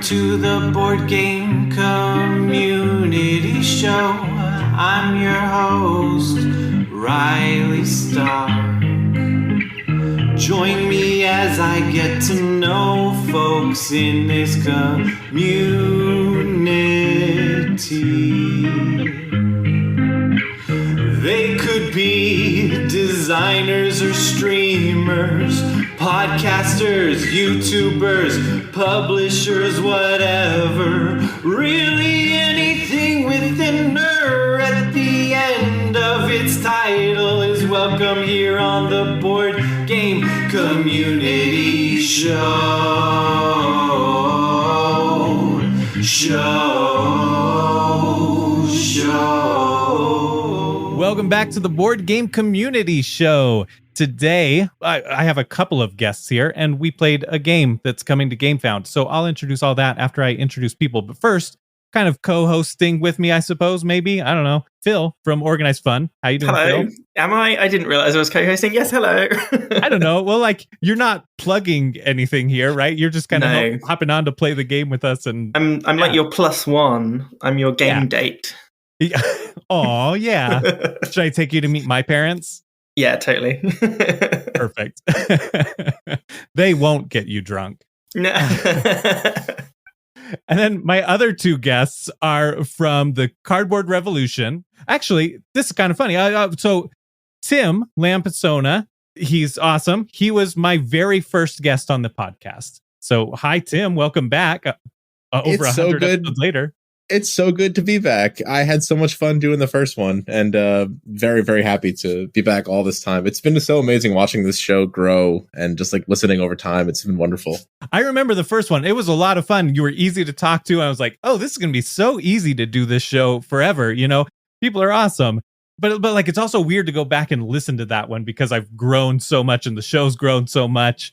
to the Board Game Community Show. I'm your host, Riley Stark. Join me as I get to know folks in this community. They could be designers or streamers, podcasters, YouTubers, publishers, whatever. Really anything with an "er" at the end of its title is welcome here on the Board Game Community Show. Welcome back to the Board Game Community Show. Today, I have a couple of guests here, and we played a game that's coming to Gamefound. So I'll introduce all that after I introduce people. But first, kind of co-hosting with me, I suppose, maybe. I don't know. Phil from Organized Fun. How you doing, hello. Phil? Am I? I didn't realize I was co-hosting. Yes, hello. I don't know. Well, like, you're not plugging anything here, right? You're just kind of hopping on to play the game with us. And I'm like your +1. I'm your game date. Oh, yeah. Should I take you to meet my parents? Yeah, totally. Perfect. They won't get you drunk. No. And then my other two guests are from the Cardboard Revolution. Actually, this is kind of funny. So Tim Lampasona, he's awesome. He was my very first guest on the podcast. So hi, Tim. Welcome back. Over 100 episodes later. It's so good to be back. I had so much fun doing the first one, and very, very happy to be back all this time. It's been so amazing watching this show grow and just like listening over time. It's been wonderful. I remember the first one. It was a lot of fun. You were easy to talk to. I was like, oh, this is going to be so easy to do this show forever. You know, people are awesome. But like, it's also weird to go back and listen to that one because I've grown so much and the show's grown so much.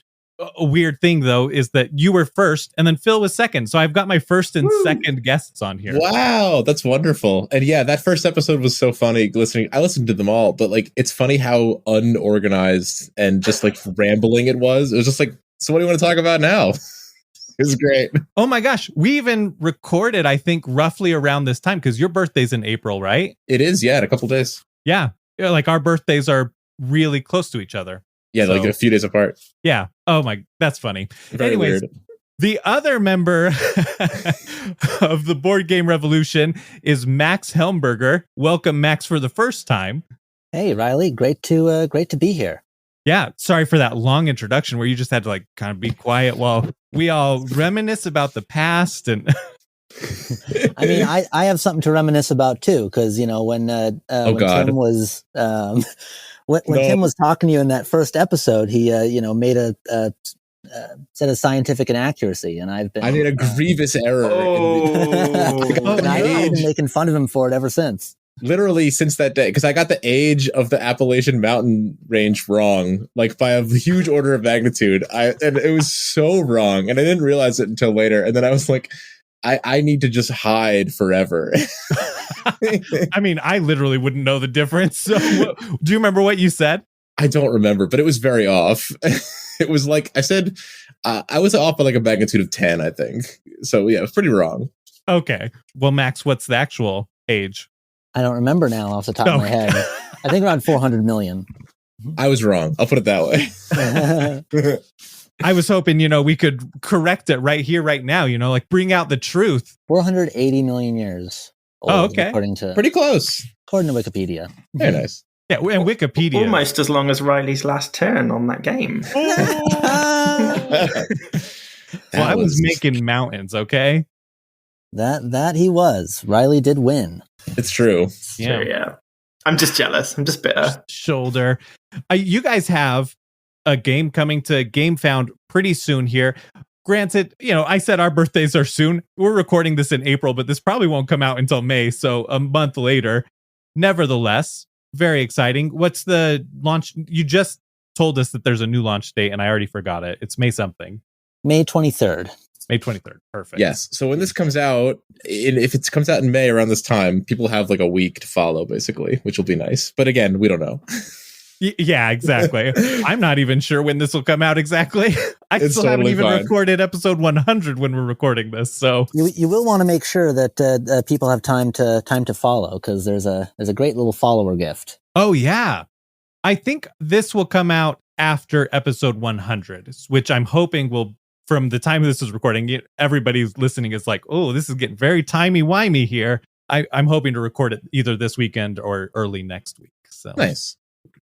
A weird thing, though, is that you were first and then Phil was second. So I've got my first and second guests on here. Wow, that's wonderful. And yeah, that first episode was so funny listening. I listened to them all, but like, it's funny how unorganized and just like rambling it was. It was just like, so what do you want to talk about now? It was great. Oh my gosh. We even recorded, I think, roughly around this time because your birthday's in April, right? It is. Yeah, in a couple days. Yeah. Like our birthdays are really close to each other. Yeah, so, like a few days apart. Yeah. Oh my, that's funny. Very Anyways, weird. The other member of the Board Game Revolution is Max Helmberger. Welcome, Max, for the first time. Hey, Riley. Great to be here. Yeah. Sorry for that long introduction where you just had to like kind of be quiet while we all reminisce about the past. And I mean, I have something to reminisce about too, because you know when Tim was. When Tim was talking to you in that first episode, he made a set of scientific inaccuracy, and I made a grievous error. And I've been making fun of him for it ever since. Literally since that day, because I got the age of the Appalachian mountain range wrong, like by a huge order of magnitude. And it was so wrong, and I didn't realize it until later. And then I was like, I need to just hide forever. I mean, I literally wouldn't know the difference. So do you remember what you said? I don't remember, but it was very off. It was like I said, I was off by like a magnitude of 10, I think. So yeah, it was pretty wrong. Okay. Well, Max, what's the actual age? I don't remember now off the top of my head. I think around 400 million. I was wrong. I'll put it that way. I was hoping, we could correct it right here, right now, like bring out the truth. 480 million years. Old, okay. Pretty close. According to Wikipedia. Very nice. Yeah, and Wikipedia. Almost as long as Riley's last turn on that game. Well, I was making mountains, okay? That he was. Riley did win. It's true. Yeah. True, yeah. I'm just jealous. I'm just bitter. Shoulder. You guys have a game coming to Gamefound pretty soon here. Granted, I said our birthdays are soon. We're recording this in April, but this probably won't come out until May, so a month later. Nevertheless, very exciting. What's the launch? You just told us that there's a new launch date, and I already forgot it. It's May something. May 23rd. May 23rd. Perfect. Yes. So when this comes out, if it comes out in May around this time, people have like a week to follow, basically, which will be nice. But again, we don't know. Yeah, exactly. I'm not even sure when this will come out exactly. I It's still haven't totally even fine. recorded episode 100 when we're recording this. So You will want to make sure that people have time to follow, because there's a great little follower gift. oh yeah, I think this will come out after episode 100, which I'm hoping will. From the time this is recording, everybody's listening is like, oh, this is getting very timey-wimey here. I'm hoping to record it either this weekend or early next week. So Nice.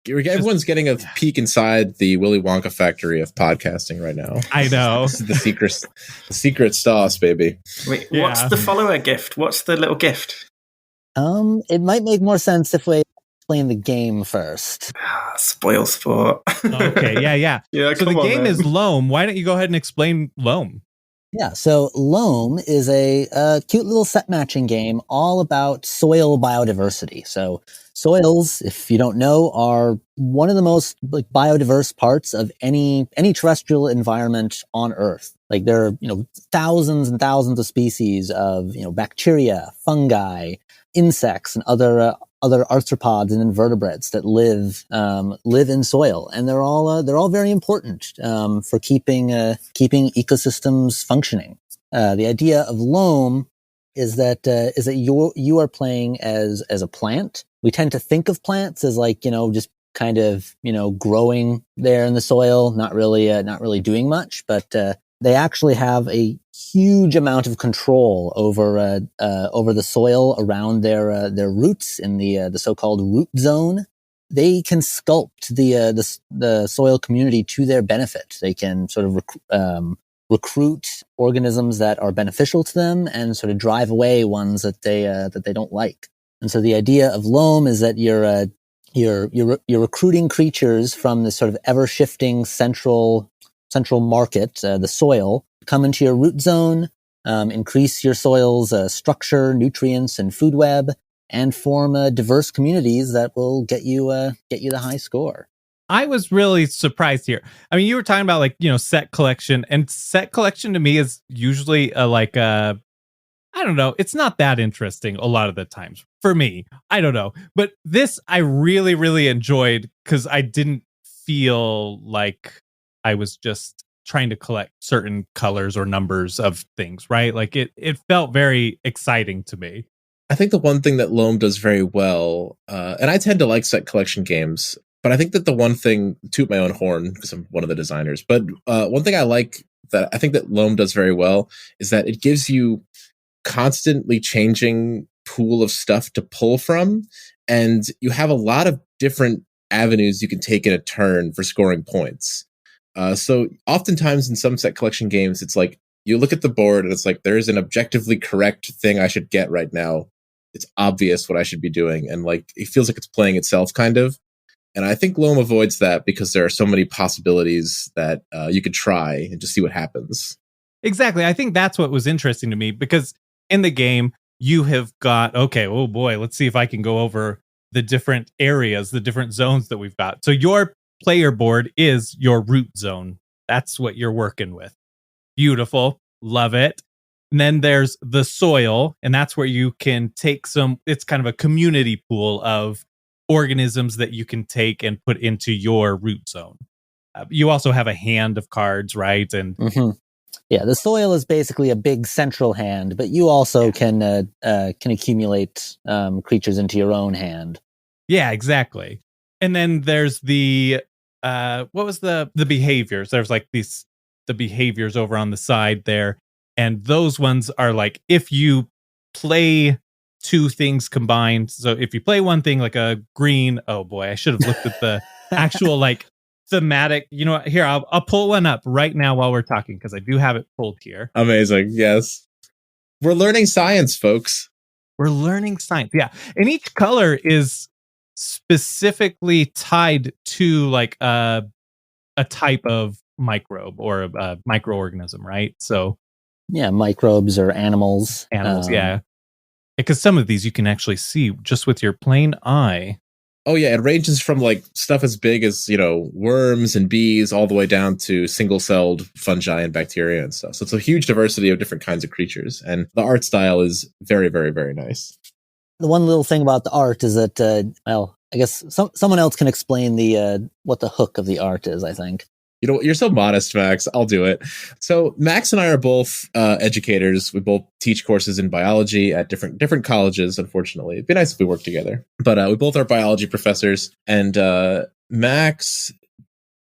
Everyone's getting a peek inside the Willy Wonka factory of podcasting right now. I know. This is the secret sauce, baby. Wait, Yeah. what's the follower gift? What's the little gift? It might make more sense if we explain the game first. Spoil sport. Okay, yeah. Yeah, So come the on, game man. is Loam. Why don't you go ahead and explain Loam? Yeah, so Loam is a cute little set matching game all about soil biodiversity. So soils, if you don't know, are one of the most biodiverse parts of any terrestrial environment on Earth. Like there are, thousands and thousands of species of, bacteria, fungi, insects, and other arthropods and invertebrates that live in soil, and they're all very important for keeping ecosystems functioning. The idea of Loam is that you are playing as a plant. We tend to think of plants as just kind of growing there in the soil, not really doing much, but they actually have a huge amount of control over the soil around their roots in the so-called root zone. They can sculpt the soil community to their benefit. They can sort of recruit organisms that are beneficial to them and sort of drive away ones that they don't like. And so the idea of Loam is that you're recruiting creatures from this sort of ever shifting central market, the soil, come into your root zone, increase your soil's structure, nutrients, and food web, and form diverse communities that will get you the high score. I was really surprised here. I mean, you were talking about set collection, and set collection to me is usually I don't know. It's not that interesting a lot of the times for me. I don't know. But this I really, really enjoyed because I didn't feel like I was just trying to collect certain colors or numbers of things, right? Like it felt very exciting to me. I think the one thing that Loam does very well, and I tend to like set collection games, but I think that the one thing, toot my own horn because I'm one of the designers, but one thing I like that I think that Loam does very well is that it gives you constantly changing pool of stuff to pull from, and you have a lot of different avenues you can take in a turn for scoring points. So oftentimes in some set collection games, it's like you look at the board and it's like there is an objectively correct thing I should get right now. It's obvious what I should be doing, and like it feels like it's playing itself kind of. And I think Loam avoids that because there are so many possibilities that you could try and just see what happens. Exactly. I think that's what was interesting to me because in the game, you have got, okay, oh boy, let's see if I can go over the different areas, the different zones that we've got. So your player board is your root zone. That's what you're working with. Beautiful. Love it. And then there's the soil, and that's where you can take it's kind of a community pool of organisms that you can take and put into your root zone. You also have a hand of cards, right? And yeah, the soil is basically a big central hand, but you also can accumulate creatures into your own hand. Yeah, exactly. And then there's the what was the behaviors? There's like the behaviors over on the side there, and those ones are like if you play two things combined. So if you play one thing like a green, oh boy, I should have looked at the actual like thematic. You know what? Here, I'll pull one up right now while we're talking because I do have it pulled here. Amazing. Yes. We're learning science, folks. We're learning science. Yeah. And each color is specifically tied to like a type of microbe or a microorganism, right? So yeah, microbes or animals. Yeah. Because some of these you can actually see just with your plain eye. Oh yeah, it ranges from like stuff as big as, worms and bees all the way down to single-celled fungi and bacteria and stuff. So it's a huge diversity of different kinds of creatures. And the art style is very, very, very nice. The one little thing about the art is that, I guess someone else can explain the what the hook of the art is, I think. You know, you're so modest, Max. I'll do it. So Max and I are both educators. We both teach courses in biology at different colleges, unfortunately. It'd be nice if we worked together. But we both are biology professors. And Max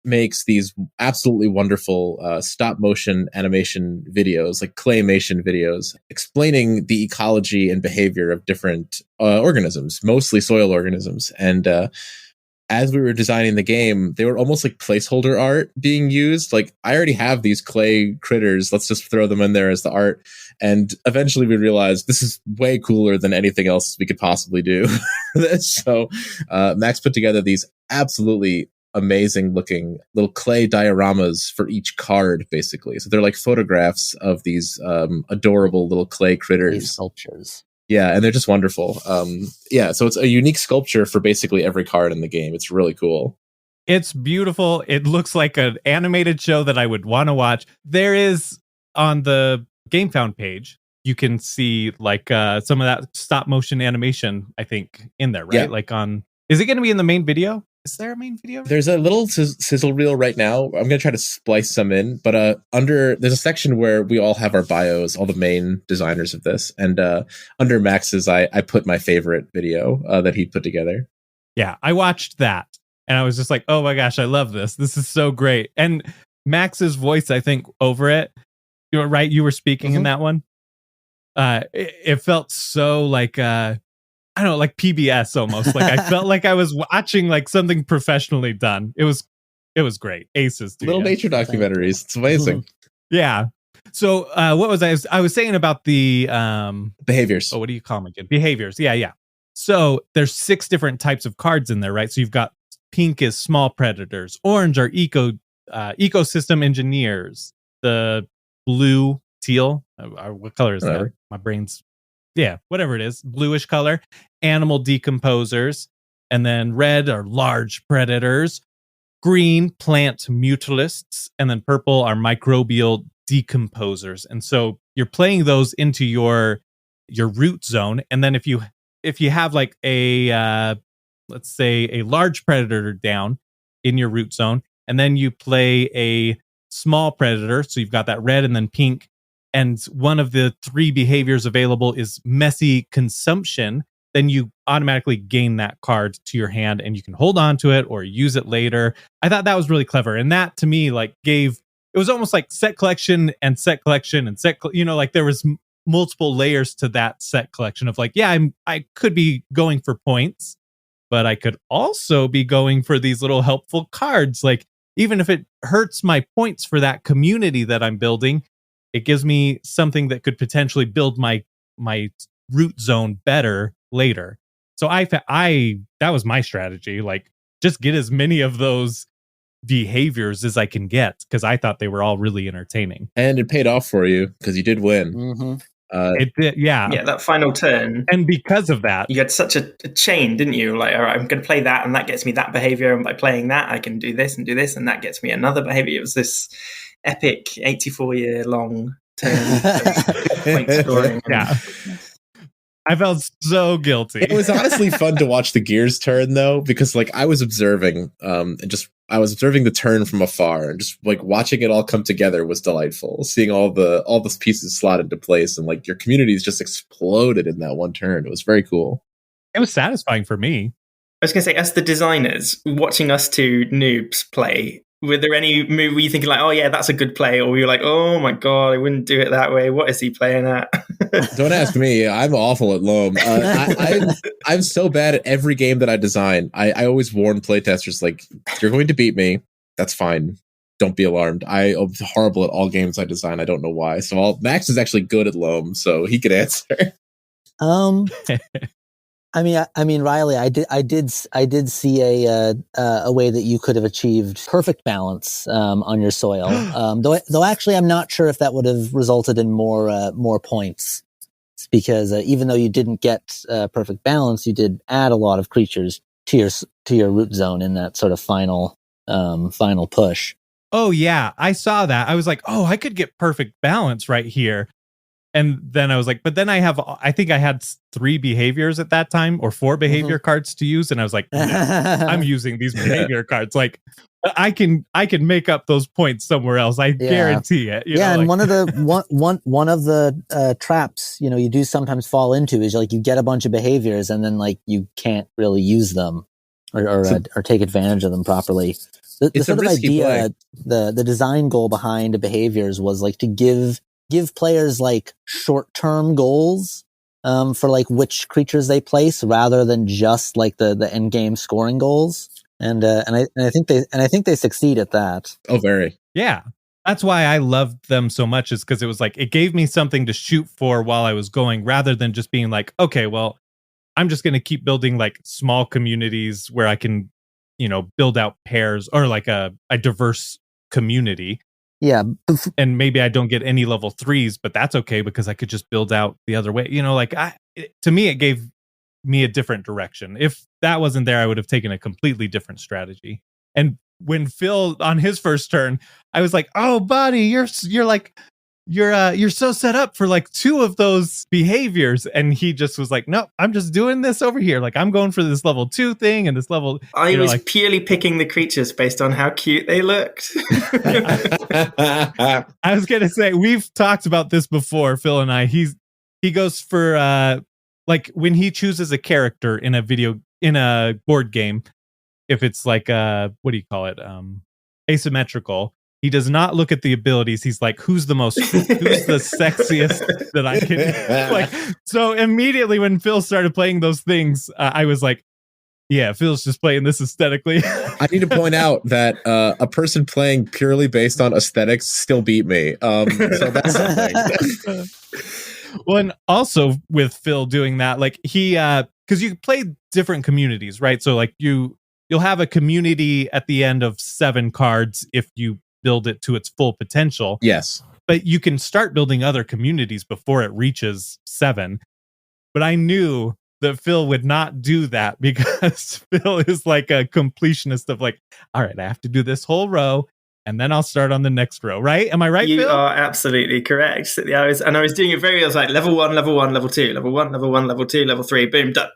makes these absolutely wonderful stop motion animation videos, like claymation videos, explaining the ecology and behavior of different organisms, mostly soil organisms. And as we were designing the game, they were almost like placeholder art being used. Like, I already have these clay critters. Let's just throw them in there as the art. And eventually we realized this is way cooler than anything else we could possibly do. So Max put together these absolutely amazing looking little clay dioramas for each card, basically. So they're like photographs of these adorable little clay critters. These sculptures. Yeah, and they're just wonderful. So it's a unique sculpture for basically every card in the game. It's really cool. It's beautiful. It looks like an animated show that I would want to watch. There is, on the Gamefound page, you can see like some of that stop motion animation, I think, in there, right? Yeah. Is it going to be in the main video? Is there a main video? There's a little sizzle reel right now. I'm going to try to splice some in, but there's a section where we all have our bios, all the main designers of this, and under Max's, I put my favorite video that he put together. Yeah, I watched that, and I was just like, oh my gosh, I love this. This is so great. And Max's voice, I think, over it, you were right, you were speaking in that one. It felt so like I don't know, like PBS almost. Like, I felt like I was watching like something professionally done. It was great. Aces to little you. Nature documentaries. It's amazing. Yeah. So what was I was saying about the behaviors. Oh, what do you call them again? Behaviors. Yeah. So there's 6 different types of cards in there, right? So you've got pink is small predators, orange are ecosystem engineers, the blue, teal. What color is that? My brain's whatever it is, bluish color, animal decomposers, and then red are large predators, green plant mutualists, and then purple are microbial decomposers. And so you're playing those into your root zone, and then if you have like a let's say a large predator down in your root zone, and then you play a small predator, so you've got that red and then pink, and one of the 3 behaviors available is messy consumption, then you automatically gain that card to your hand and you can hold on to it or use it later. I thought that was really clever. And that to me, like, it was almost like set collection and set collection and like there was multiple layers to that set collection of like, I could be going for points, but I could also be going for these little helpful cards. Like, even if it hurts my points for that community that I'm building, it gives me something that could potentially build my root zone better later. So that was my strategy. Like, just get as many of those behaviors as I can get, because I thought they were all really entertaining. And it paid off for you because you did win. Mm-hmm. It did, yeah. Yeah, that final turn. And because of that, you had such a chain, didn't you? Like, all right, I'm going to play that, and that gets me that behavior. And by playing that, I can do this, and that gets me another behavior. It was this epic 84-year-long turn. Point scoring. Yeah. I felt so guilty. It was honestly fun to watch the gears turn, though, because like I was observing, I was observing the turn from afar, and just like watching it all come together was delightful. Seeing all the pieces slot into place, and like your communities just exploded in that one turn. It was very cool. It was satisfying for me. I was going to say, as the designers, watching us 2 noobs play, were there any move were you thinking like, oh yeah, that's a good play, or were you like, oh my god, I wouldn't do it that way? What is he playing at? Don't ask me. I'm awful at Loam. I'm so bad at every game that I design. I always warn playtesters, like, you're going to beat me. That's fine. Don't be alarmed. I am horrible at all games I design. I don't know why. So Max is actually good at Loam, so he could answer. I mean, Riley, I did see a way that you could have achieved perfect balance on your soil. Though actually, I'm not sure if that would have resulted in more points, because even though you didn't get perfect balance, you did add a lot of creatures to your root zone in that sort of final push. Oh yeah, I saw that. I was like, oh, I could get perfect balance right here. And then I was like, but then I think I had 3 behaviors at that time, or 4 behavior cards to use. And I was like, no, I'm using these behavior cards. Like I can make up those points somewhere else. I guarantee it. You know, and like, one of the traps, you do sometimes fall into is like you get a bunch of behaviors and then like you can't really use them or take advantage of them properly. The sort of idea, the design goal behind behaviors was like to give players like short-term goals for like which creatures they place rather than just like the end game scoring goals. And I think they succeed at that. Oh, very. Yeah. That's why I loved them so much, is because it was like it gave me something to shoot for while I was going, rather than just being like, okay, well, I'm just going to keep building like small communities where I can, build out pairs or like a diverse community. Yeah. And maybe I don't get any level 3s, but that's okay because I could just build out the other way. To me, it gave me a different direction. If that wasn't there, I would have taken a completely different strategy. And when Phil on his first turn, I was like, "Oh, buddy, you're so set up for like 2 of those behaviors," and he just was like, "No, I'm just doing this over here. Like I'm going for this level 2 thing and this level." I was purely picking the creatures based on how cute they looked. I was gonna say we've talked about this before, Phil and I. He goes for like when he chooses a character in a board game. If it's like what do you call it? Asymmetrical. He does not look at the abilities. He's like, who's the sexiest that I can like. So immediately when Phil started playing those things, I was like, yeah, Phil's just playing this aesthetically. I need to point out that a person playing purely based on aesthetics still beat me. So that's something. Well, and also with Phil doing that, like he, because you play different communities, right? So like you'll have a community at the end of 7 cards if you build it to its full potential. Yes. But you can start building other communities before it reaches 7. But I knew that Phil would not do that because Phil is like a completionist of like, all right, I have to do this whole row and then I'll start on the next row, right? Am I right, You Phil? are absolutely correct. I was doing it very, I was like level 1, level 1, level 2, level 1, level 1, level 2, level 3, boom, done.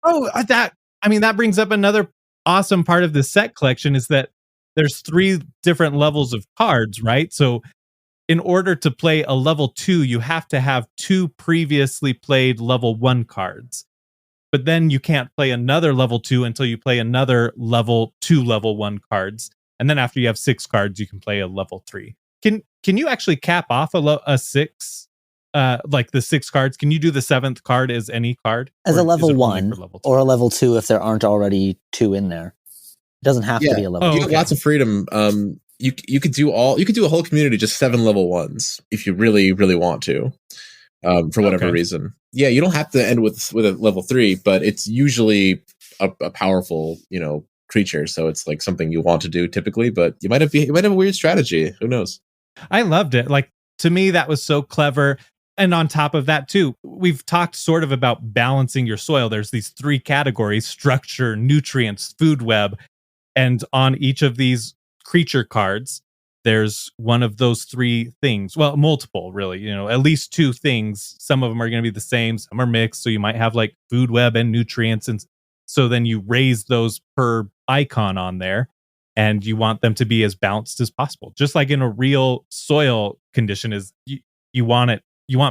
That brings up another awesome part of the set collection is that there's 3 different levels of cards, right? So in order to play a level 2, you have to have 2 previously played level 1 cards. But then you can't play another level 2 until you play another level 2 level 1 cards. And then after you have 6 cards, you can play a level 3. Can you actually cap off a 6? Like the 6 cards? Can you do the 7th card as any card? As a level 1 or a level 2 if there aren't already 2 in there. It doesn't have to be a level 2. You have lots of freedom. You could do a whole community just 7 level 1s if you really, really want to. For whatever reason. Yeah, you don't have to end with a level 3, but it's usually a powerful, creature. So it's like something you want to do typically, but you might have a weird strategy. Who knows? I loved it. Like to me, that was so clever. And on top of that, too, we've talked sort of about balancing your soil. There's these 3 categories: structure, nutrients, food web. And on each of these creature cards, there's one of those 3 things. Well, multiple, really, at least 2 things. Some of them are going to be the same. Some are mixed. So you might have like food web and nutrients. And so then you raise those per icon on there. And you want them to be as balanced as possible. Just like in a real soil condition is you want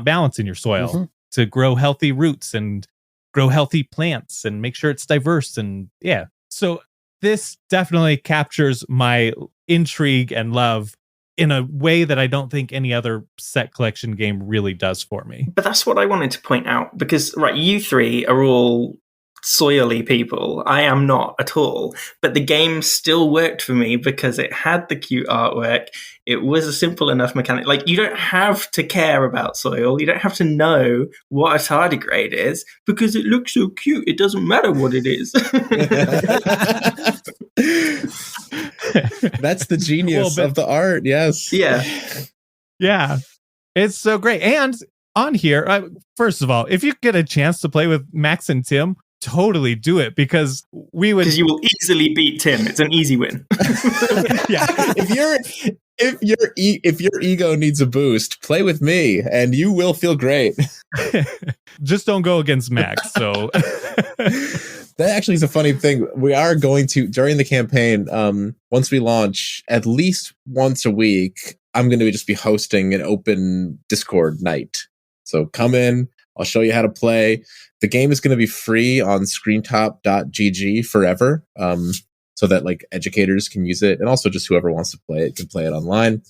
balance in your soil to grow healthy roots and grow healthy plants and make sure it's diverse. And yeah, so this definitely captures my intrigue and love in a way that I don't think any other set collection game really does for me. But that's what I wanted to point out because, right, you 3 are all soily people. I am not at all. But the game still worked for me because it had the cute artwork. It was a simple enough mechanic. Like, you don't have to care about soil. You don't have to know what a tardigrade is because it looks so cute. It doesn't matter what it is. That's the genius of the art. Yes. Yeah. It's so great. And on here, first of all, if you get a chance to play with Max and Tim, totally do it because you will easily beat Tim. It's an easy win. Yeah. if your ego needs a boost, play with me and you will feel great. Just don't go against Max. So that actually is a funny thing. We are going to, during the campaign, once we launch, at least once a week, I'm going to just be hosting an open Discord night. So come in, I'll show you how to play. The game is going to be free on screentop.gg forever. So that like educators can use it, and also just whoever wants to play it can play it online.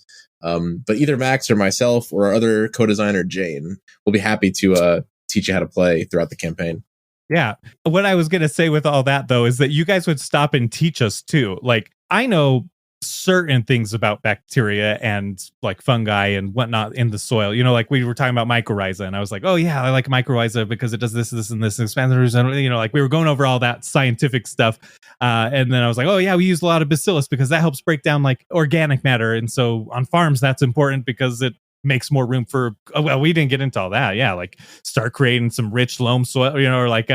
But either Max or myself or our other co-designer Jane will be happy to teach you how to play throughout the campaign. Yeah. What I was going to say with all that, though, is that you guys would stop and teach us too. Like, I know certain things about bacteria and like fungi and whatnot in the soil. You know, like we were talking about mycorrhiza, and I was like, oh yeah, I like mycorrhiza because it does this, this, and this, expanders, and you know, like we were going over all that scientific stuff. And then I was like, oh yeah, we use a lot of bacillus because that helps break down like organic matter, and so on farms that's important because it makes more room for. Oh, well, we didn't get into all that. Yeah, like start creating some rich loam soil, you know, or like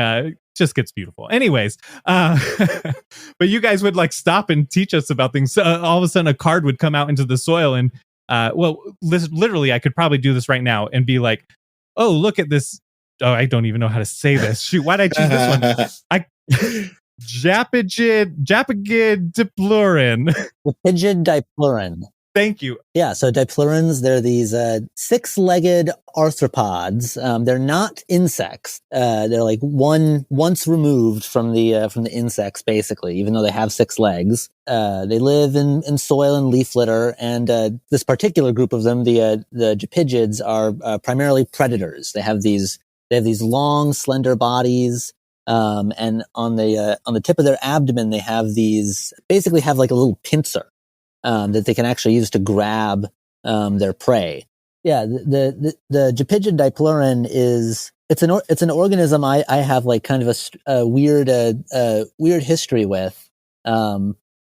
just gets beautiful. Anyways, but you guys would like stop and teach us about things. All of a sudden, a card would come out into the soil, and literally, I could probably do this right now and be like, "Oh, look at this." Oh, I don't even know how to say this. Shoot, why did I choose this one? Japigid diplurin. Japigid diplurin. Thank you. Yeah, so diplurins, they're these six-legged arthropods. They're not insects. They're like once removed from the insects, basically, even though they have six legs. They live in soil and leaf litter, and this particular group of them, the Japigids, are primarily predators. They have these long, slender bodies. And on the tip of their abdomen, they have basically have like a little pincer. That they can actually use to grab their prey. Yeah, the Japigid diplurin it's an organism I have like kind of a weird history with.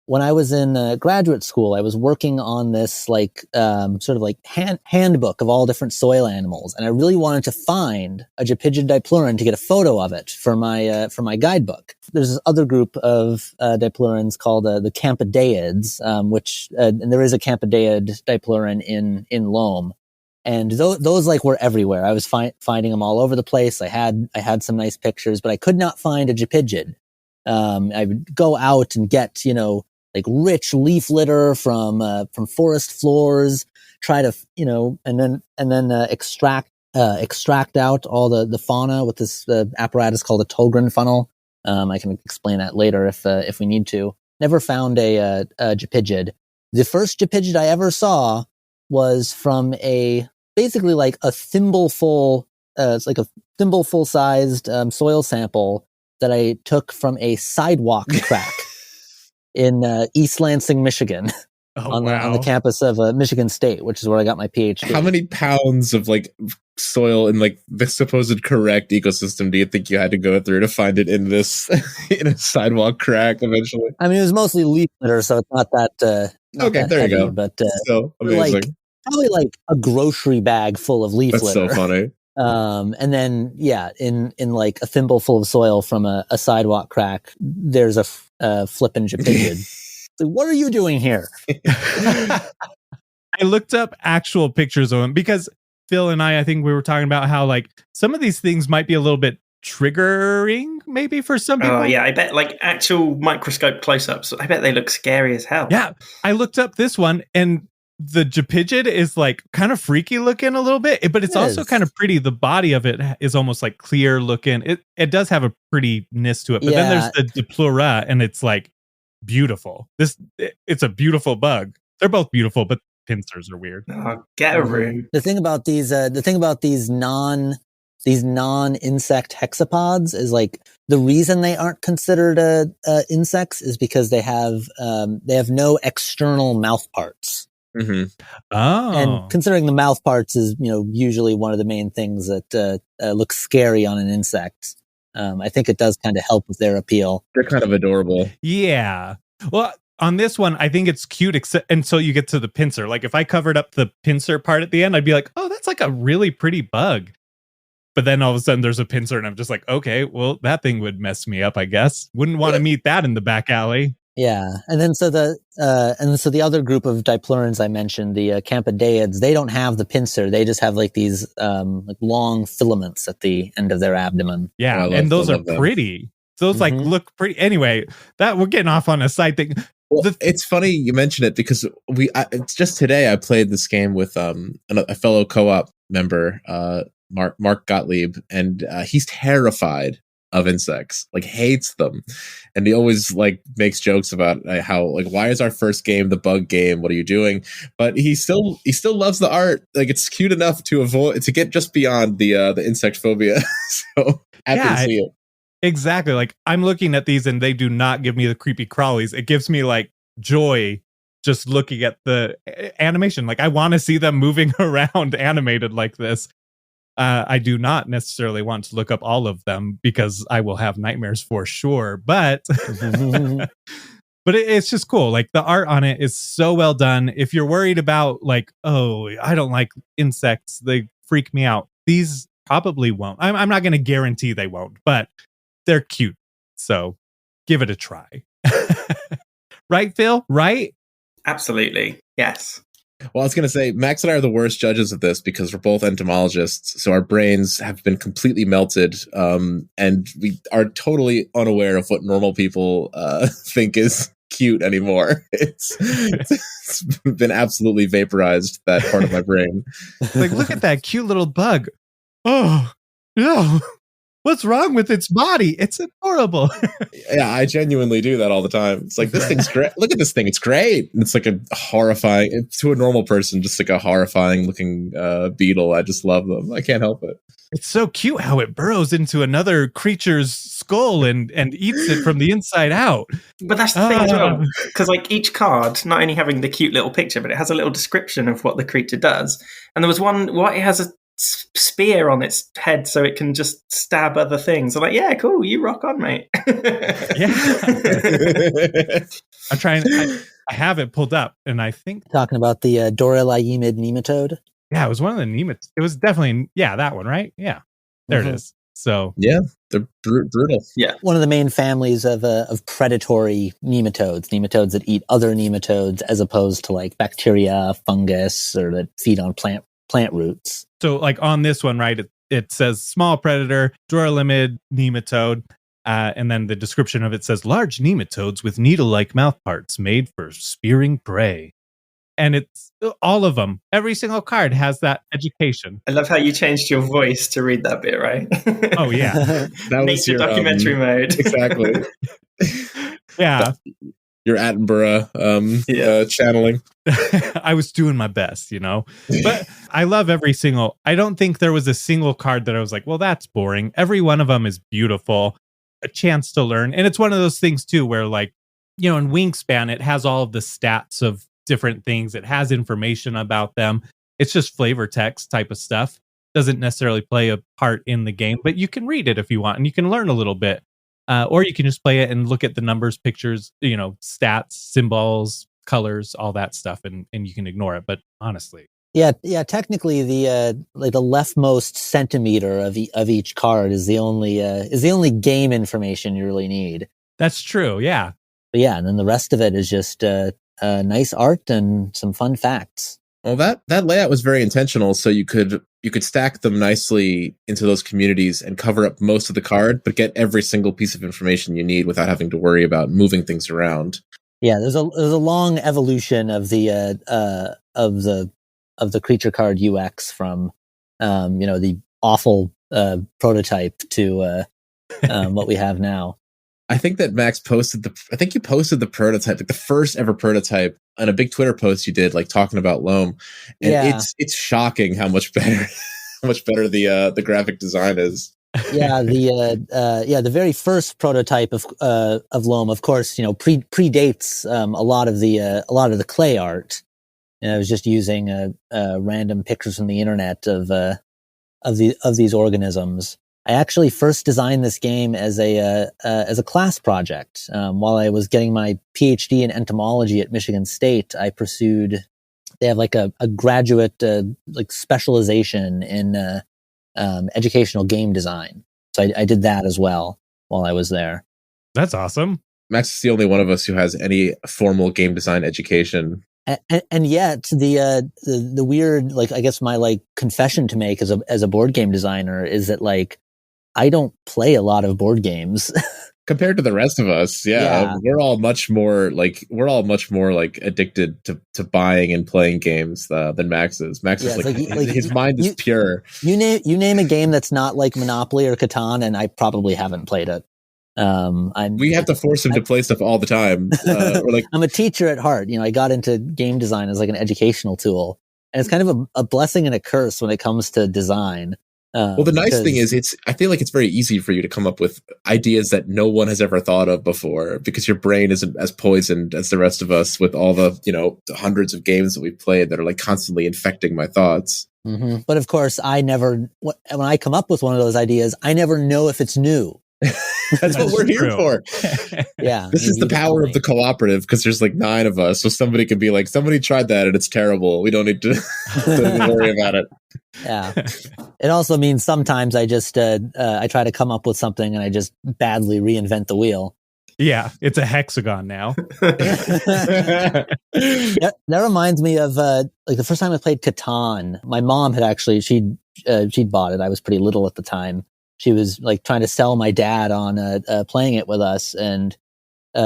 When I was in graduate school, I was working on this like sort of like handbook of all different soil animals, and I really wanted to find a Japigid diplurin to get a photo of it for my guidebook. There's this other group of diplurins called the Campideids, which and there is a Campideid diplurin in Loam, and those like were everywhere. I was finding them all over the place. I had some nice pictures, but I could not find a Japigid. I would go out and get like rich leaf litter from forest floors, try to, and then extract out all the fauna with this apparatus called a Tolgren funnel. I can explain that later if we need to. Never found a Japigid. The first Japigid I ever saw was from basically like a thimbleful, it's like a thimbleful sized soil sample that I took from a sidewalk crack in East Lansing, Michigan, on the campus of Michigan State, which is where I got my PhD. How many pounds of like soil in like the supposed correct ecosystem do you think you had to go through to find it in this in a sidewalk crack eventually? I mean, it was mostly leaf litter, so it's not that. Okay, there heavy, you go. But so amazing. Probably like a grocery bag full of leaf litter. That's so funny. And then, yeah, in like a thimbleful of soil from a sidewalk crack, there's a flippin' Japigid. So what are you doing here? I looked up actual pictures of them because Phil and I think we were talking about how like some of these things might be a little bit triggering maybe for some people. Oh yeah, I bet like actual microscope close-ups, I bet they look scary as hell. Yeah, I looked up this one, and the Japigid is like kind of freaky looking a little bit, but it's also kind of pretty. The body of it is almost like clear looking. It does have a prettiness to it, but then there's the Diplura, and it's like beautiful. It's a beautiful bug. They're both beautiful, but pincers are weird. Oh, get a room. The thing about these non-insect hexapods is like the reason they aren't considered insects is because they have no external mouth parts. Mm-hmm. Oh, and considering the mouth parts is usually one of the main things that look scary on an insect, I think it does kind of help with their appeal. They're kind of adorable. Yeah. Well, on this one, I think it's cute until you get to the pincer. Like if I covered up the pincer part at the end, I'd be like, oh, that's like a really pretty bug. But then all of a sudden there's a pincer, and I'm just like, okay, well, that thing would mess me up, I guess. Wouldn't want to meet that in the back alley. Yeah, and then so the other group of diplurans I mentioned, the Campodeids, they don't have the pincer. They just have like these like long filaments at the end of their abdomen. Yeah, and those are pretty. Those like look pretty. Anyway, that we're getting off on a side thing. Well, it's funny you mention it because it's just today I played this game with a fellow co-op member, Mark Gottlieb, and he's terrified of insects, like hates them, and he always like makes jokes about how like, why is our first game the bug game, what are you doing? But he still loves the art. Like, it's cute enough to get just beyond the insect phobia. So happy to see it. Exactly. Like, I'm looking at these and they do not give me the creepy crawlies. It gives me like joy just looking at the animation. Like, I want to see them moving around animated like this. I do not necessarily want to look up all of them because I will have nightmares for sure. But but it's just cool. Like, the art on it is so well done. If you're worried about like, oh, I don't like insects, they freak me out, these probably won't. I'm not going to guarantee they won't, but they're cute. So give it a try. Right, Phil? Right? Absolutely. Yes. Well, I was going to say, Max and I are the worst judges of this because we're both entomologists. So our brains have been completely melted. And we are totally unaware of what normal people think is cute anymore. It's been absolutely vaporized, that part of my brain. Like, look at that cute little bug. Oh, no. What's wrong with its body? It's adorable. Yeah, I genuinely do that all the time. It's like, this thing's great. Look at this thing. It's great. And it's like a horrifying, to a normal person, just like a horrifying looking beetle. I just love them. I can't help it. It's so cute how it burrows into another creature's skull and eats it from the inside out. But that's the thing as well. Because like, each card, not only having the cute little picture, but it has a little description of what the creature does. And there was one, it has a spear on its head so it can just stab other things. I'm like, yeah, cool, you rock on, mate. Yeah. I'm trying. I have it pulled up, and I think talking about the Doraliemid nematode. Yeah, it was one of the nematodes. It was definitely that one, right? Yeah, there it is. So yeah, they're brutal. Yeah, one of the main families of predatory nematodes that eat other nematodes, as opposed to like bacteria, fungus, or that feed on plant roots. So like on this one, right, it says small predator, Duralimid nematode, and then the description of it says large nematodes with needle-like mouthparts made for spearing prey. And it's all of them. Every single card has that education. I love how you changed your voice to read that bit, right? Oh, yeah. That was your documentary mode. Exactly. Yeah. Your Attenborough channeling. I was doing my best, but I love every single. I don't think there was a single card that I was like, well, that's boring. Every one of them is beautiful, a chance to learn. And it's one of those things too, where like, in Wingspan, it has all of the stats of different things. It has information about them. It's just flavor text type of stuff. Doesn't necessarily play a part in the game, but you can read it if you want, and you can learn a little bit. Or you can just play it and look at the numbers, pictures, stats, symbols, colors, all that stuff, and you can ignore it. But honestly, yeah. Technically, the leftmost centimeter of each card is the only game information you really need. That's true. Yeah. But yeah, and then the rest of it is just nice art and some fun facts. Well, that layout was very intentional, so you could stack them nicely into those communities and cover up most of the card, but get every single piece of information you need without having to worry about moving things around. Yeah, there's a long evolution of the creature card UX from the awful prototype to what we have now. I think that Max you posted the prototype, like the first ever prototype, on a big Twitter post you did, like talking about Loam. And it's shocking how much better the graphic design is. Yeah, the very first prototype of Loam, of course, predates a lot of the clay art. And I was just using random pictures from the internet of these organisms. I actually first designed this game as a class project. While I was getting my PhD in entomology at Michigan State, I pursued. They have like a graduate like specialization in educational game design. So I did that as well while I was there. That's awesome. Max is the only one of us who has any formal game design education. And yet the weird, like, I guess my like confession to make as a board game designer is that like I don't play a lot of board games compared to the rest of us. Yeah. We're all much more like addicted to buying and playing games than Max is. Max is like his mind is pure. You name a game that's not like Monopoly or Catan, and I probably haven't played it. We have to force him to play stuff all the time. Or like, I'm a teacher at heart. I got into game design as like an educational tool, and it's kind of a blessing and a curse when it comes to design. Well, the nice thing is I feel like it's very easy for you to come up with ideas that no one has ever thought of before, because your brain isn't as poisoned as the rest of us with all the, the hundreds of games that we've played that are like constantly infecting my thoughts. Mm-hmm. But of course, when I come up with one of those ideas, I never know if it's new. That's what we're here for. Yeah. This is the power of the cooperative, because there's like 9 of us. So somebody could be like, somebody tried that and it's terrible. We don't need to worry about it. Yeah. It also means sometimes I just, I try to come up with something and I just badly reinvent the wheel. Yeah. It's a hexagon now. That reminds me of, like the first time I played Catan. My mom had actually, she'd bought it. I was pretty little at the time. She was like trying to sell my dad on playing it with us, and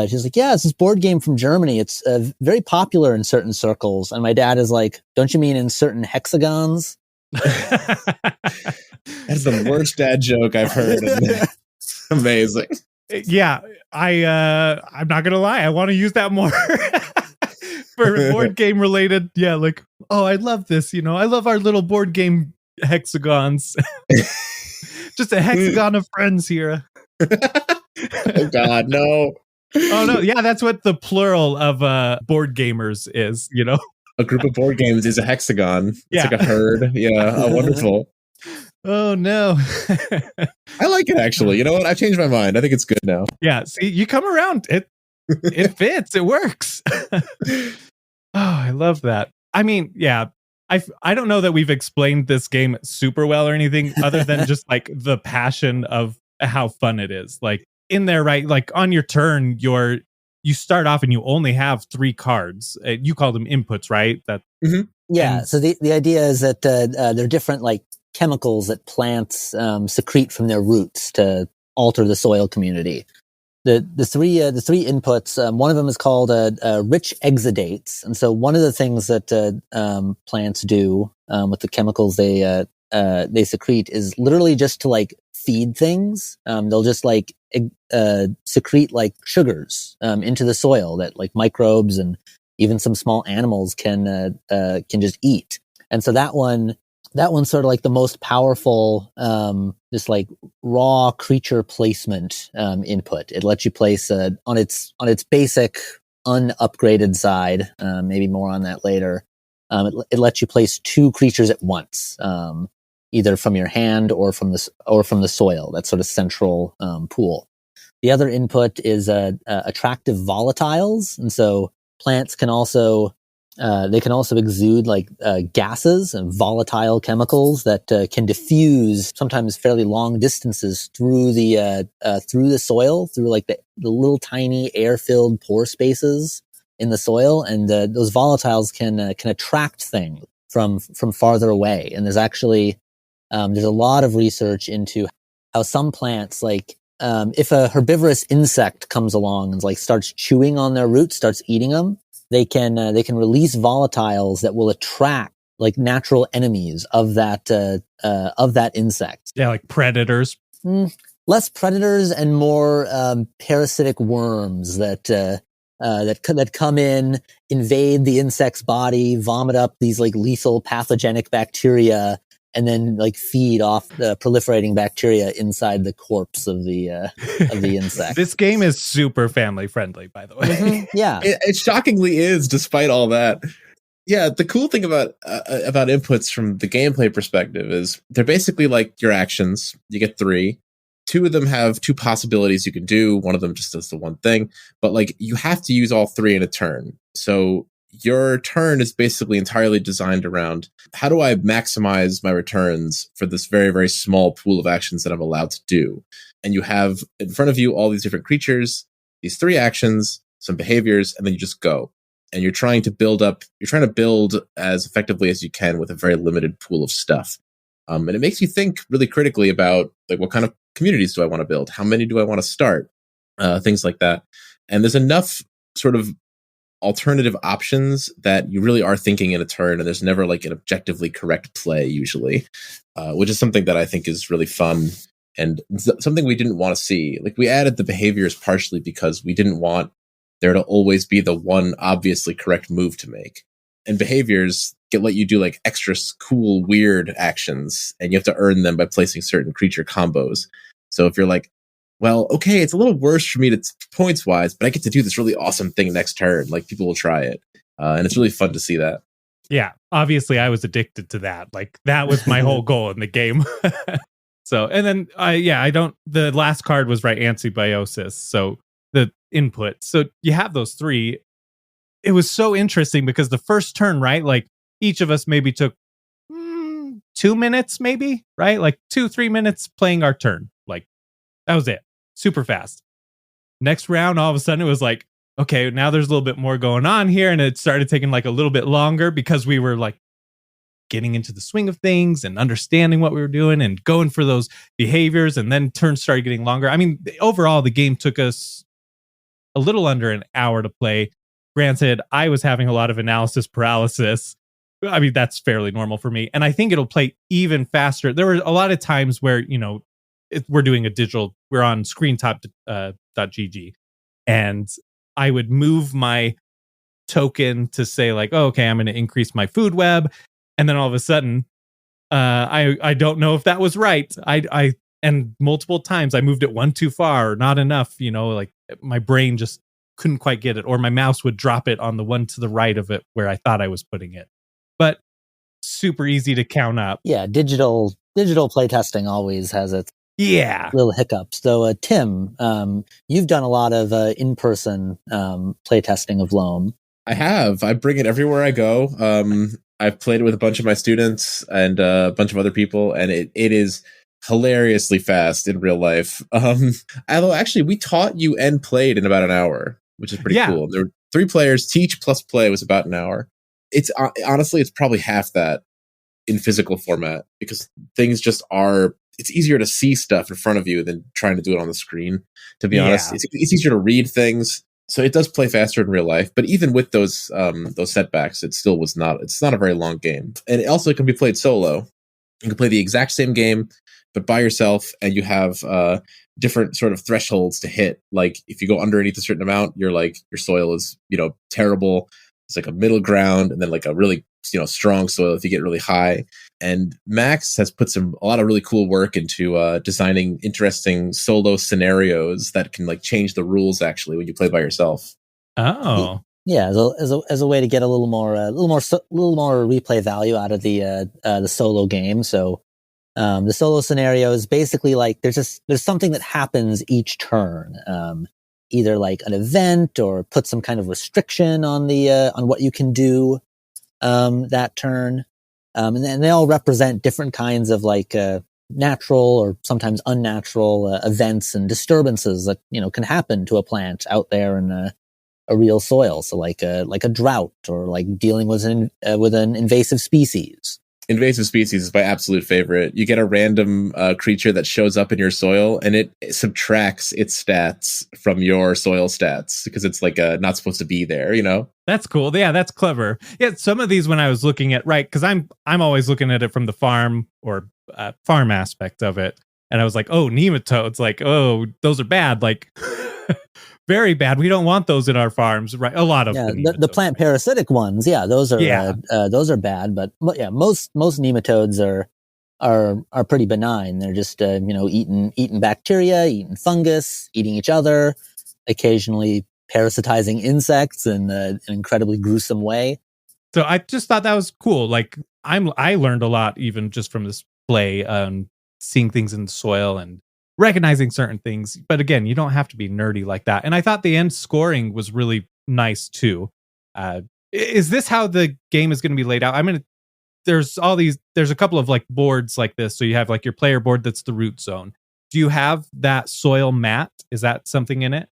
she's like, "Yeah, it's this board game from Germany. It's very popular in certain circles." And my dad is like, "Don't you mean in certain hexagons?" That's the worst dad joke I've heard. Amazing. Yeah, I'm not gonna lie. I want to use that more for board game related. Yeah, like, oh, I love this. I love our little board game hexagons. Just a hexagon of friends here. Oh God, no. Oh no, yeah, that's what the plural of board gamers is, A group of board games is a hexagon. It's like a herd. Yeah, wonderful. Oh no. I like it, actually. You know what? I've changed my mind. I think it's good now. Yeah, see, you come around. It fits. It works. Oh, I love that. I mean, yeah. I don't know that we've explained this game super well or anything other than just like the passion of how fun it is. Like in there, right? Like on your turn, you start off and you only have 3 cards. You call them inputs, right? Mm-hmm. Yeah. So the idea is that there are different like chemicals that plants secrete from their roots to alter the soil community. The three inputs, one of them is called rich exudates, and so one of the things that plants do with the chemicals they secrete is literally just to like feed things. They'll just like secrete like sugars into the soil that like microbes and even some small animals can just eat. And so that one's sort of like the most powerful, just like raw creature placement input. It lets you place on its basic unupgraded side. Maybe more on that later. It lets you place 2 creatures at once, either from your hand or from the soil. That sort of central pool. The other input is attractive volatiles, and so plants can also. They can also exude like gases and volatile chemicals that can diffuse sometimes fairly long distances through the soil, through like the little tiny air-filled pore spaces in the soil, and those volatiles can attract things from farther away. And there's actually there's a lot of research into how some plants, like if a herbivorous insect comes along and like starts chewing on their roots, starts eating them. They can release volatiles that will attract like natural enemies of that insect. Yeah, like predators. Less predators and more parasitic worms that come in, invade the insect's body, vomit up these like lethal pathogenic bacteria, and then like feed off the proliferating bacteria inside the corpse of the insect. This game is super family friendly, by the way. Mm-hmm. Yeah, it shockingly is, despite all that. Yeah, the cool thing about inputs from the gameplay perspective is they're basically like your actions. You get 3. 2 of them have 2 possibilities you can do. One of them just does the one thing, but like you have to use all 3 in a turn. So your turn is basically entirely designed around how do I maximize my returns for this very, very small pool of actions that I'm allowed to do. And you have in front of you all these different creatures. these 3 actions, some behaviors, and then you just go. And you're trying to build as effectively as you can with a very limited pool of stuff. And it makes you think really critically about like what kind of communities do I want to build? How many do I want to start? Things like that. And there's enough sort of alternative options that you really are thinking in a turn, and there's never like an objectively correct play usually, which is something that I think is really fun and something we didn't want to see. Like we added the behaviors partially because we didn't want there to always be the one obviously correct move to make. And behaviors let you do like extra cool, weird actions, and you have to earn them by placing certain creature combos. So if you're like, well, okay, it's a little worse for me to points wise, but I get to do this really awesome thing next turn. Like people will try it. And it's really fun to see that. Yeah, obviously I was addicted to that. Like that was my whole goal in the game. So, and then the last card was antibiosis. So the input. So you have those 3. It was so interesting because the first turn, right? Like each of us maybe took 2 minutes, maybe, right? Like 2-3 minutes playing our turn. Like that was it. Super fast. Next round, all of a sudden it was like, okay, now there's a little bit more going on here. And it started taking like a little bit longer because we were like getting into the swing of things and understanding what we were doing and going for those behaviors. And then turns started getting longer. I mean, overall, the game took us a little under an hour to play. Granted, I was having a lot of analysis paralysis. I mean, that's fairly normal for me. And I think it'll play even faster. There were a lot of times where, we're doing we're on screentop.gg, and I would move my token to say like, oh, okay, I'm going to increase my food web. And then all of a sudden, I don't know if that was right. And multiple times I moved it one too far or not enough, like my brain just couldn't quite get it, or my mouse would drop it on the one to the right of it where I thought I was putting it. But super easy to count up. Yeah, digital playtesting always has its little hiccups. So, Tim, you've done a lot of in-person playtesting of Loam. I have. I bring it everywhere I go. I've played it with a bunch of my students and a bunch of other people, and it is hilariously fast in real life. Although actually we taught you and played in about an hour, which is pretty cool. There were 3 players. Teach plus play was about an hour. It's honestly, it's probably half that in physical format because things just are. It's easier to see stuff in front of you than trying to do it on the screen. To be honest, it's easier to read things, so it does play faster in real life. But even with those setbacks, it still was not. It's not a very long game, and it also can be played solo. You can play the exact same game, but by yourself, and you have different sort of thresholds to hit. Like if you go underneath a certain amount, you're like your soil is terrible. It's like a middle ground, and then like a really strong soil if you get really high. And Max has put a lot of really cool work into designing interesting solo scenarios that can like change the rules actually when you play by yourself. Oh. Yeah, as a way to get a little more replay value out of the solo game. So the solo scenario is basically like there's something that happens each turn, either like an event or put some kind of restriction on on what you can do that turn, and then they all represent different kinds of like natural or sometimes unnatural events and disturbances that can happen to a plant out there in a real soil. So like a drought or like dealing with an invasive species. Invasive species is my absolute favorite. You get a random creature that shows up in your soil, and it subtracts its stats from your soil stats because it's like not supposed to be there. That's cool. Yeah, that's clever. Yeah, some of these when I was looking at because I'm always looking at it from the farm or farm aspect of it, and I was like, oh, nematodes, like oh, those are bad. Like. Very bad. We don't want those in our farms, right? A lot of the plant parasitic ones. Yeah, those are bad. But yeah, most nematodes are pretty benign. They're just eating bacteria, eating fungus, eating each other, occasionally parasitizing insects in an incredibly gruesome way. So I just thought that was cool. Like I learned a lot even just from this play, seeing things in the soil and recognizing certain things. But again, you don't have to be nerdy like that. And I thought the end scoring was really nice too. Is this how the game is going to be laid out? I mean, there's a couple of like boards like this. So you have like your player board that's the root zone. Do you have that soil mat? Is that something in it?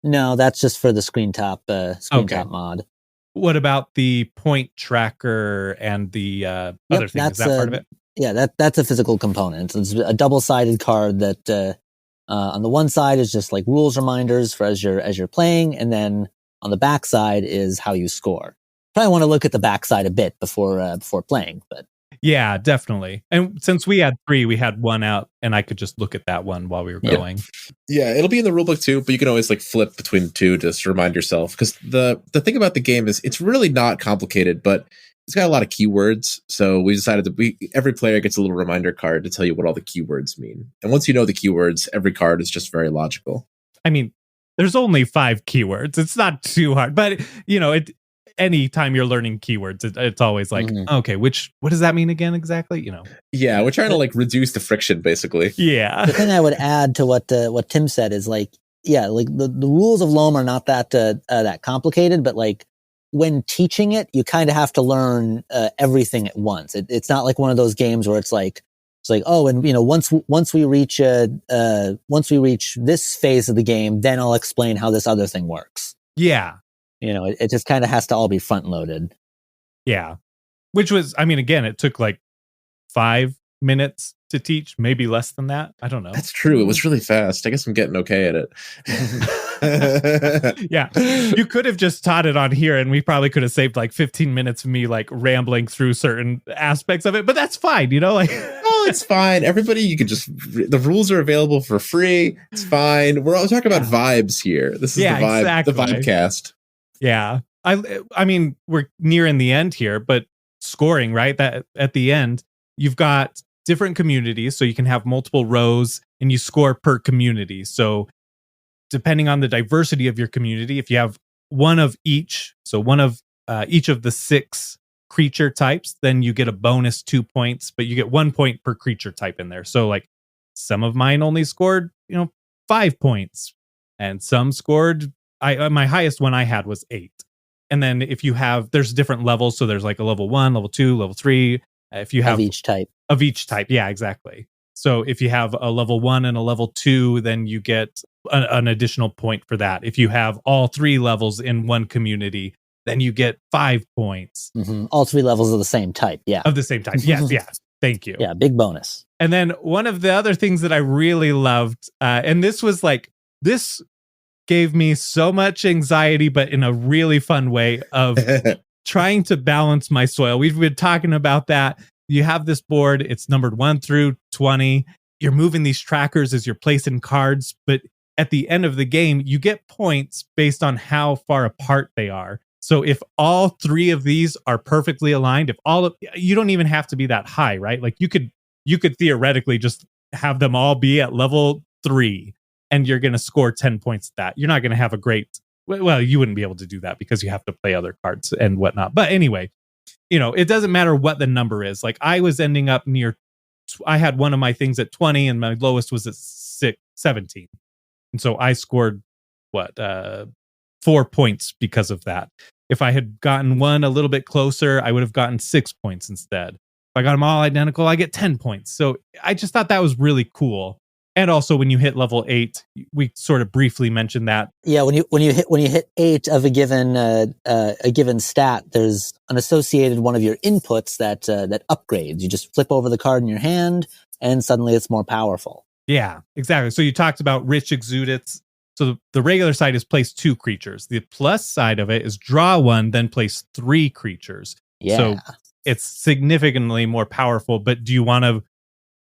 No, that's just for the screen top mod. What about the point tracker and the other thing? Is that part of it? Yeah, that's a physical component. It's a double-sided card that on the one side is just like rules reminders for as you're playing, and then on the back side is how you score. Probably want to look at the back side a bit before playing, but yeah, definitely. And since we had 3, we had 1 out, and I could just look at that one while we were going. Yeah, it'll be in the rulebook too, but you can always like flip between 2 just to remind yourself. Because the thing about the game is it's really not complicated, but it's got a lot of keywords. So we decided that every player gets a little reminder card to tell you what all the keywords mean. And once you know the keywords, every card is just very logical. I mean, there's only 5 keywords. It's not too hard, but anytime you're learning keywords, it's always like, okay, what does that mean again exactly? Yeah, we're trying to like reduce the friction, basically. Yeah. The thing I would add to what Tim said is like, yeah, like the rules of Loam are not that complicated, but like when teaching it, you kind of have to learn everything at once. It's not like one of those games where it's like, oh, and once we reach this phase of the game, then I'll explain how this other thing works. Yeah. It just kind of has to all be front loaded. Yeah. Which was, I mean, again, it took like 5 minutes to teach, maybe less than that. I don't know. That's true. It was really fast. I guess I'm getting okay at it. Yeah. You could have just taught it on here, and we probably could have saved like 15 minutes of me like rambling through certain aspects of it, but that's fine, like. Oh, it's fine. Everybody, you can the rules are available for free. It's fine. We're all talking about vibes here. This is the vibe, exactly. The vibe cast. Yeah. I mean, we're nearing the end here, but scoring, right? That at the end, you've got different communities, so you can have multiple rows and you score per community. So depending on the diversity of your community, if you have one of each, so one of each of the 6 creature types, then you get a bonus 2 points, but you get 1 point per creature type in there. So like some of mine only scored, 5 points, and some scored, my highest one I had was 8. And then if you have, there's different levels. So there's like a level 1, level 2, level 3. If you have of each type. Yeah, exactly. So if you have a level 1 and a level 2, then you get an additional point for that. If you have all 3 levels in one community, then you get 5 points. Mm-hmm. All 3 levels of the same type. Yeah. Of the same type. Yes. Yeah. Thank you. Yeah. Big bonus. And then one of the other things that I really loved, and this gave me so much anxiety, but in a really fun way, of trying to balance my soil. We've been talking about that. You have this board, it's numbered 1 through 20. You're moving these trackers as you're placing cards, but at the end of the game, you get points based on how far apart they are. So if all 3 of these are perfectly aligned, you don't even have to be that high, right? Like you could theoretically just have them all be at level 3. And you're going to score 10 points at that. You're not going to have a great... Well, you wouldn't be able to do that because you have to play other cards and whatnot. But anyway, it doesn't matter what the number is. Like I was ending up near... I had one of my things at 20 and my lowest was at 17. And so I scored, 4 points because of that. If I had gotten one a little bit closer, I would have gotten 6 points instead. If I got them all identical, I get 10 points. So I just thought that was really cool. And also, when you hit level 8, we sort of briefly mentioned that. Yeah, when you hit 8 of a given stat, there's an associated one of your inputs that upgrades. You just flip over the card in your hand, and suddenly it's more powerful. Yeah, exactly. So you talked about rich exudates. So the regular side is place 2 creatures. The plus side of it is draw 1, then place 3 creatures. Yeah. So it's significantly more powerful. But do you want to?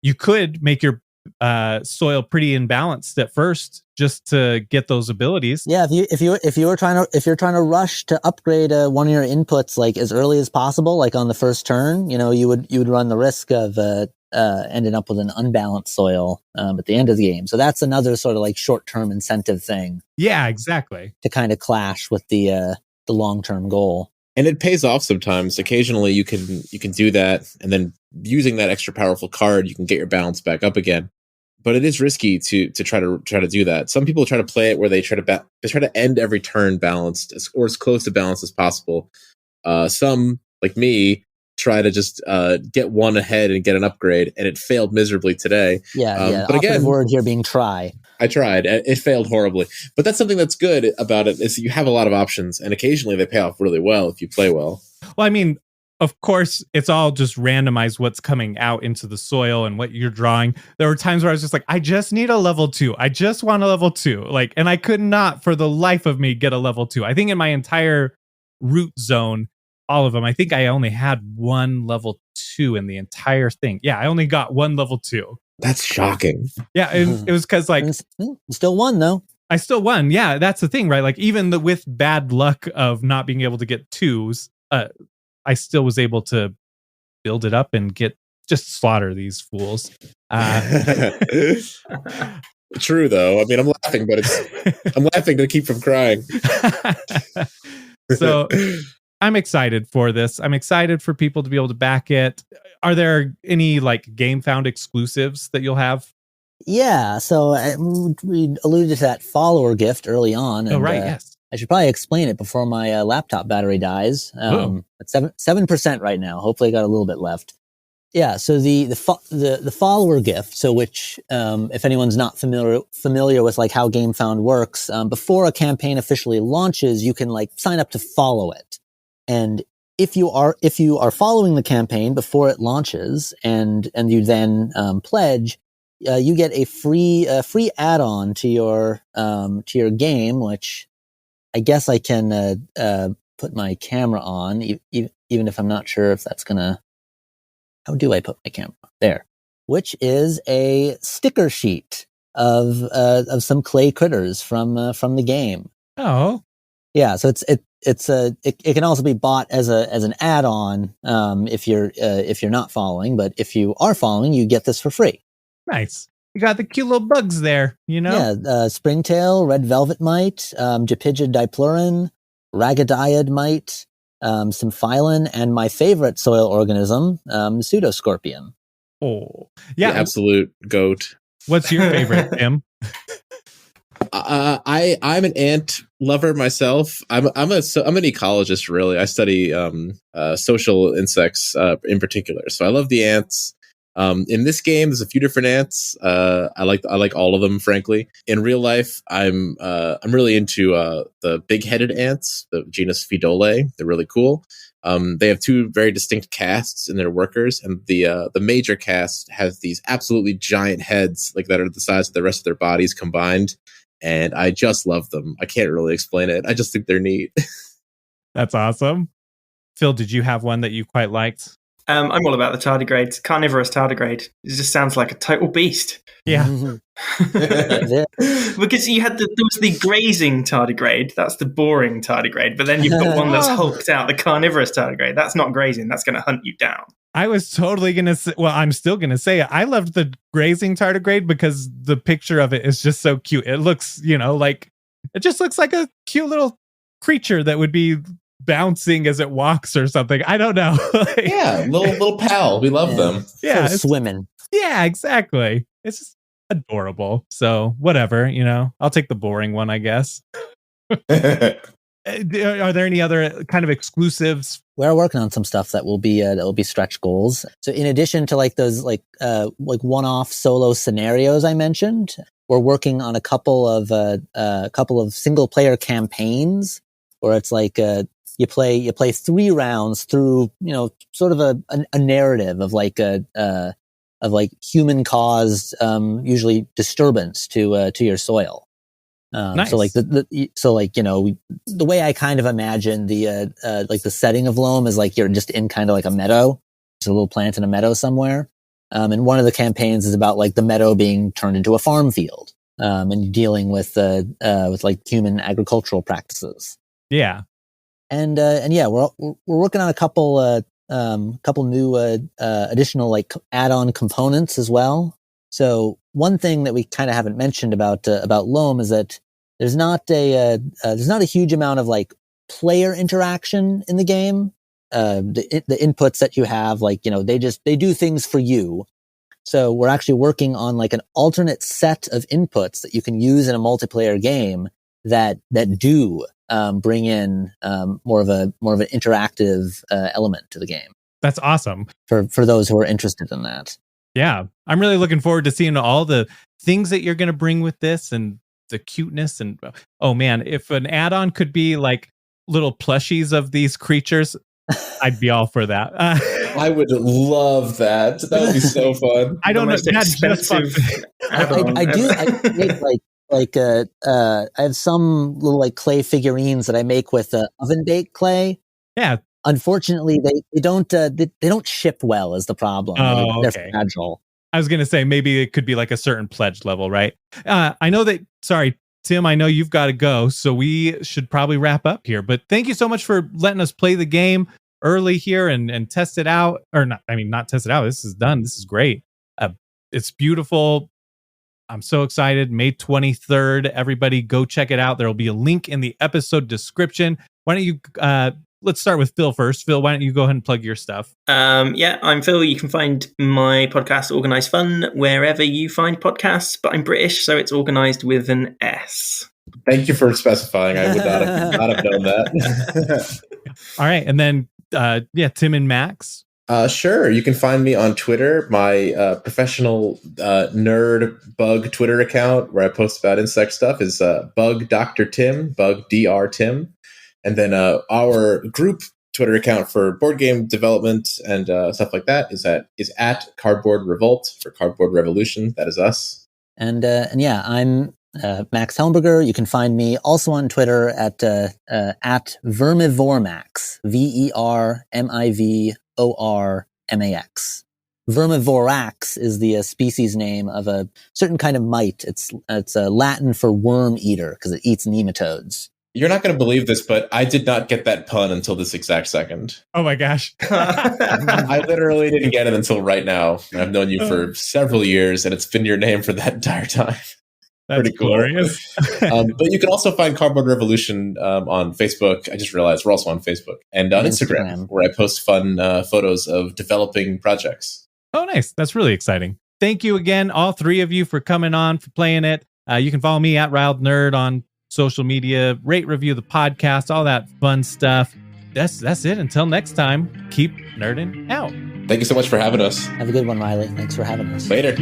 You could make your soil pretty imbalanced at first just to get those abilities. Yeah, if you're trying to rush to upgrade one of your inputs like as early as possible, like on the first turn, you would run the risk of ending up with an unbalanced soil at the end of the game. So that's another sort of like short-term incentive thing. Yeah, exactly. To kind of clash with the long-term goal. And it pays off sometimes. Occasionally you can do that, and then using that extra powerful card, you can get your balance back up again. But it is risky to try to do that. Some people try to play it where they try to end every turn balanced or as close to balanced as possible. Some, like me, try to just get one ahead and get an upgrade, and it failed miserably today. Yeah. But again, word here being try. I tried. It failed horribly. But that's something that's good about it, is that you have a lot of options, and occasionally they pay off really well if you play well. Well, I mean, of course, it's all just randomized what's coming out into the soil and what you're drawing. There were times where I was just like, I just need a level 2. I just want a level 2. Like, and I could not for the life of me get a level 2. I think in my entire root zone, all of them, I think I only had one level 2 in the entire thing. Yeah, I only got one level 2. That's shocking. Yeah, it was because like still won though. I still won. Yeah, that's the thing, right? Like even with bad luck of not being able to get 2s, I still was able to build it up and just slaughter these fools. True though. I mean, I'm laughing, but I'm laughing to keep from crying. So I'm excited for this. I'm excited for people to be able to back it. Are there any like Gamefound exclusives that you'll have? Yeah. So we alluded to that follower gift early on. And, yes. I should probably explain it before my laptop battery dies. It's 7% right now. Hopefully, I got a little bit left. Yeah. So the follower gift. So which, if anyone's not familiar with like how Gamefound works, before a campaign officially launches, you can like sign up to follow it. And if you are following the campaign before it launches, and you then pledge, you get a free add-on to your game, which I guess I can put my camera on, even if I'm not sure if that's gonna. How do I put my camera on? There? Which is a sticker sheet of some clay critters from the game. Oh, yeah. So it can also be bought as an add-on if you're not following, but if you are following, you get this for free. Nice. You got the cute little bugs there, you know? Yeah, springtail, red velvet mite, Gepidja diplurin, raggediad mite, some phylum, and my favorite soil organism, pseudoscorpion. Oh, yeah. The absolute goat. What's your favorite, Tim? I'm an ant lover myself. I'm an ecologist, really. I study social insects in particular. So I love the ants. In this game, there's a few different ants. I like all of them, frankly. In real life, I'm really into the big-headed ants, the genus Pheidole. They're really cool. They have two very distinct castes in their workers, and the major caste has these absolutely giant heads, like that are the size of the rest of their bodies combined. And I just love them. I can't really explain it. I just think they're neat. That's awesome. Phil, did you have one that you quite liked? I'm all about the tardigrade, carnivorous tardigrade. It just sounds like a total beast. Yeah. Because there was the grazing tardigrade. That's the boring tardigrade. But then you've got one that's hulked out, the carnivorous tardigrade. That's not grazing. That's going to hunt you down. I was totally going to say, well, I'm still going to say it. I loved the grazing tardigrade because the picture of it is just so cute. It looks, like, it just looks like a cute little creature that would be bouncing as it walks or something. I don't know. Yeah, little pal. We love them. Yeah, swimming. Yeah, exactly. It's just adorable. So whatever, I'll take the boring one, I guess. Are there any other kind of exclusives? We're working on some stuff that will be stretch goals. So in addition to like those like one-off solo scenarios I mentioned, we're working on a couple of single player campaigns where it's like you play 3 rounds through sort of a narrative of like human caused usually disturbance to your soil. Nice. So like the way I kind of imagine the setting of Loam is like you're just in kind of like a meadow, just a little plant in a meadow somewhere. And one of the campaigns is about like the meadow being turned into a farm field, and dealing with like human agricultural practices. Yeah. And yeah, we're working on a couple new additional like add-on components as well. So one thing that we kind of haven't mentioned about Loam is that there's not a huge amount of like player interaction in the game. The inputs that you have, like they do things for you. So we're actually working on like an alternate set of inputs that you can use in a multiplayer game that do bring in more of an interactive element to the game. That's awesome. For those who are interested in that. Yeah. I'm really looking forward to seeing all the things that you're going to bring with this and the cuteness. And oh man, if an add-on could be like little plushies of these creatures, I'd be all for that. I would love that. That would be so fun. I don't know. Not expensive. I do. I make I have some little like clay figurines that I make with oven baked clay. Yeah. Unfortunately, they don't ship well is the problem. Oh, They're okay. fragile. I was going to say maybe it could be like a certain pledge level, right? I know that. Sorry, Tim, I know you've got to go, so we should probably wrap up here. But thank you so much for letting us play the game early here and test it out. Or not, I mean, not test it out. This is done. This is great. It's beautiful. I'm so excited. May 23rd. Everybody go check it out. There will be a link in the episode description. Why don't you, let's start with Phil first. Phil, why don't you go ahead and plug your stuff? Yeah, I'm Phil. You can find my podcast, Organised Fun, wherever you find podcasts, but I'm British, so it's organised with an S. Thank you for specifying. I would not have known that. All right. And then, Tim and Max. Sure. You can find me on Twitter. My professional nerd bug Twitter account where I post about insect stuff is Bug Dr. Tim, Bug Dr. Tim. And then our group Twitter account for board game development and stuff like that is at Cardboard Revolt for Cardboard Revolution. That is us. And yeah, I'm Max Helmberger. You can find me also on Twitter at Vermivormax, VERMIVORMAX. Vermivorax is the species name of a certain kind of mite. It's Latin for worm eater because it eats nematodes. You're not going to believe this, but I did not get that pun until this exact second. Oh my gosh. I literally didn't get it until right now. I've known you for several years, and it's been your name for that entire time. That's pretty cool. Glorious. But you can also find Cardboard Revolution on Facebook. I just realized we're also on Facebook. And on Instagram, where I post fun photos of developing projects. Oh, nice. That's really exciting. Thank you again, all three of you, for coming on, for playing it. You can follow me at Riled Nerd on social media, rate, review the podcast, all that fun stuff. That's it. Until next time, keep nerding out. Thank you so much for having us. Have a good one, Riley. Thanks for having us. Later.